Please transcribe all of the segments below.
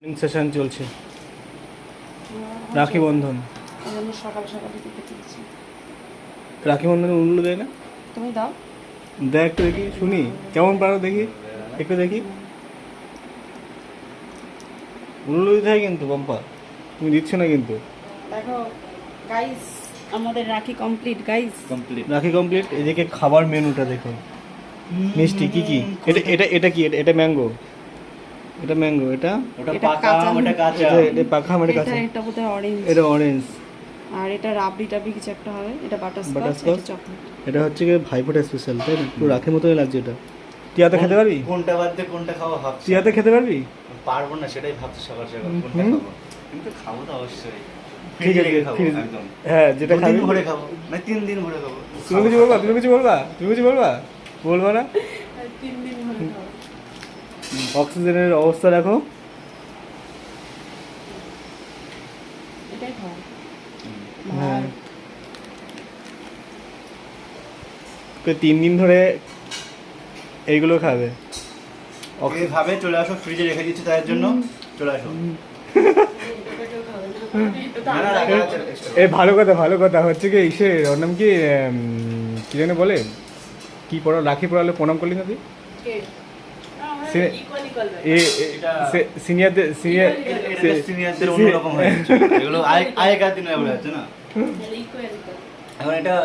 Session চলছে রাখি বন্ধন। সকাল সকাল দিচ্ছি। রাখি বন্ধনে উল্লু দেয় না? তুমি দাও, দেখ একটু দেখি, শুনি কেমন পারো দেখি, একটু দেখি। উল্লু দিতে হয় কিন্তু পম্পা, তুমি দিচ্ছ না কিন্তু। দেখো গাইস, আমাদের রাখি কমপ্লিট গাইস, কমপ্লিট রাখি কমপ্লিট। এদিকে খাবার মেনুটা দেখো, মিষ্টি কি কি। এটা এটা এটা কি? এটা ম্যাঙ্গো, এটা ম্যাঙ্গো, এটা এটা কাঁচা, এটা কাঁচা, এটা পাকা, এটা কাঁচা, এটা বোধহয় অরেঞ্জ, এটা অরেঞ্জ, আর এটা রাবড়ি টাবড়ি কিছু একটা হবে, এটা বাটারস্কচ, বাটারস্কচ, এটা চকলেট। এটা হচ্ছে কি ভাইফোঁটা স্পেশাল, তাই না? পুরো রাখির মতোই লাগছে এটা। তুই হাতে খেতে পারবি? কোনটা বাদ দিয়ে কোনটা খাবো ভাবছি। তুই হাতে খেতে পারবি? পারবো না, সেটাই ভাবছি সকাল সকাল কোনটা খাবো। কিন্তু খাবো তো অবশ্যই, ঠিক আছে, খাবো ঠিক আছে। একদম। হ্যাঁ, যেটা খাবি। 2 দিন ভরে খাবো না 3 দিন ভরে খাবো। তুমি কিছু বলবা? তুমি কিছু বলবা? তুমি কিছু বলবা? বলবা না? 3 দিন ধরে খাবো। অক্সিজেনের অবস্থা দেখো। এটাই খাও। হ্যাঁ, 3 দিন ধরে এইগুলো খাবে। ওকে খাবে, চলে আসো, ফ্রিজে রেখে দিচ্ছি তাদের জন্য, চলে আসো। না না রাখা আছে, এই ভালো কথা, ভালো কথা হচ্ছে কি, ওর নাম কি, কি জানে বলে, কি পড়া, রাখি পড়ালে প্রণাম করলি না তুই? সিনিয়রদের, এটা সিনিয়রদের অন্যরকম হয়ে যাচ্ছে। এগুলো আগেকার দিনে এগুলো আছে না, এখন এটা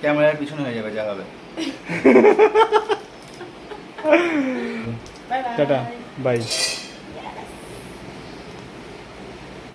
ক্যামেরার পিছনে হয়ে যাবে যা হবে। Tata, by.